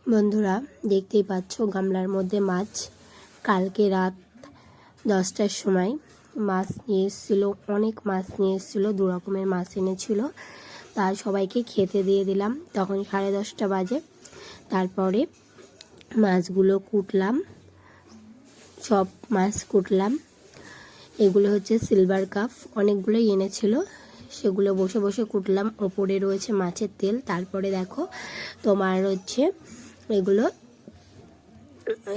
বন্ধুরা দেখতেই পাচ্ছ গামলার মধ্যে মাছ। কালকে রাত 10টার সময় মাছ নিয়ে এসেছিলো, অনেক মাছ নিয়ে এসেছিলো, 2 রকমের মাছ এনেছিল। তার সবাইকে খেতে দিয়ে দিলাম। তখন 10:30 বাজে। তারপরে মাছগুলো কুটলাম, সব মাছ কুটলাম। এগুলো হচ্ছে সিলভার কাপ, অনেকগুলোই এনেছিল, সেগুলো বসে বসে কুটলাম। ওপরে রয়েছে মাছের তেল। তারপরে দেখো তোমার হচ্ছে এগুলো,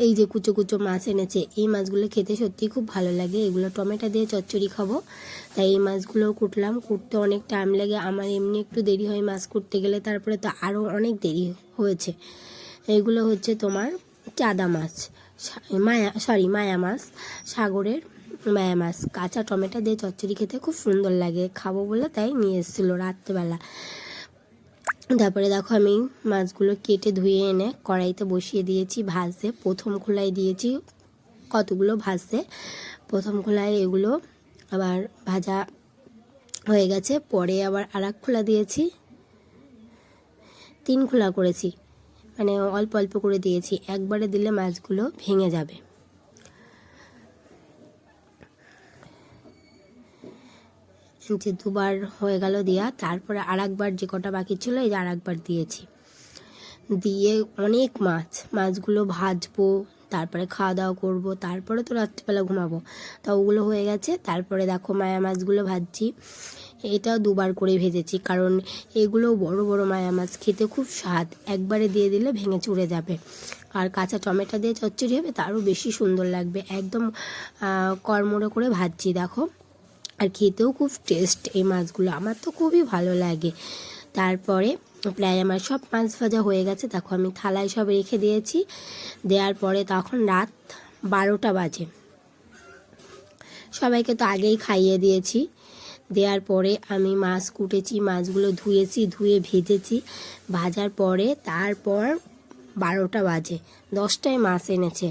এই যে কুচো কুচো মাছ এনেছে, এই মাছগুলো খেতে সত্যিই খুব ভালো লাগে। এগুলো টমেটো দিয়ে চচ্চড়ি খাবো, তাই এই মাছগুলো কুটলাম। কুটতে অনেক টাইম লাগে, আমার এমনি একটু দেরি হয় মাছ কুটতে গেলে, তারপরে তো আরও অনেক দেরি হয়েছে। এইগুলো হচ্ছে তোমার চাদা মাছ, মায়া মাছ, সাগরের মায়া মাছ। কাঁচা টমেটো দিয়ে চচ্চড়ি খেতে খুব সুন্দর লাগে, খাবো বলে তাই নিয়ে এসেছিলো রাত্রেবেলা। তারপরে দেখো আমি মাছগুলো কেটে ধুয়ে এনে কড়াইতে বসিয়ে দিয়েছি ভাজতে। প্রথম খোলায় দিয়েছি কতগুলো ভাজতে, প্রথম খোলায় এগুলো আবার ভাজা হয়ে গেছে। পরে আবার আরেক খোলা দিয়েছি, 3 খোলা করেছি, মানে অল্প অল্প করে দিয়েছি, একবারে দিলে মাছগুলো ভেঙে যাবে। যে 2বার হয়ে গেল দেওয়া। তারপরে আরেকবার যে কটা বাকি ছিল এই যে আরেকবার দিয়েছি, দিয়ে অনেক মাছগুলো ভাজবো, তারপরে খাওয়া দাওয়া করবো, তারপরে তো রাত্রিবেলা ঘুমাবো। তা ওগুলো হয়ে গেছে। তারপরে দেখো মায়া মাছগুলো ভাজছি, এটাও 2বার করে ভেজেছি, কারণ এগুলো বড় বড় মায়া মাছ, খেতে খুব স্বাদ, একবারে দিয়ে দিলে ভেঙে চুরে যাবে। আর কাঁচা টমেটো দিয়ে চচ্চড়ি হবে, তারও বেশি সুন্দর লাগবে। একদম কড়মড়ো করে ভাজছি দেখো, আর খেতেও খুব টেস্ট এই মাছগুলো, আমার তো খুবই ভালো লাগে। তারপরে প্রায় আমার সব মাছ ভাজা হয়ে গেছে। দেখো আমি থালায় সব রেখে দিয়েছি। দেওয়ার পরে তখন রাত 12টা বাজে। সবাইকে তো আগেই খাইয়ে দিয়েছি। দেওয়ার পরে আমি মাছ কুটেছি, মাছগুলো ধুয়েছি, ধুয়ে ভেজেছি। ভাজার পরে তারপর 12টা বাজে, 10টায় মাছ এনেছে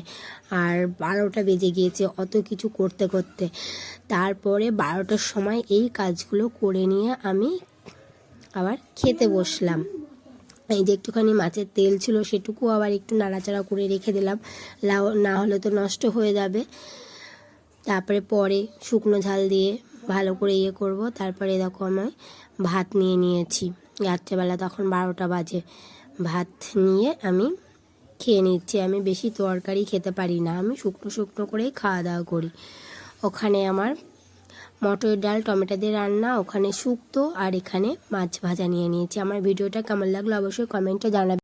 আর 12টা বেজে গিয়েছে অত কিছু করতে করতে। তারপরে 12টার সময় এই কাজগুলো করে নিয়ে আমি আবার খেতে বসলাম। এই যে একটুখানি মাছের তেল ছিল, সেটুকু আবার একটু নাড়াচাড়া করে রেখে দিলাম, না হলে তো নষ্ট হয়ে যাবে। তারপরে পরে শুকনো ঝাল দিয়ে ভালো করে করব। তারপরে দেখো আমি ভাত নিয়ে নিয়েছি রাত্রেবেলা, তখন 12টা বাজে। ভাত নিয়ে আমি খেয়ে নিচ্ছি। আমি বেশি তরকারি খেতে পারি না, আমি শুকনো শুকনো করেই খাওয়া দাওয়া করি। ওখানে আমার মটর ডাল টমেটো দিয়ে রান্না, ওখানে শুক্তো, আর এখানে মাছ ভাজা নিয়ে নিয়েছি। আমার ভিডিওটা কেমন লাগলো অবশ্যই কমেন্টে জানাবেন।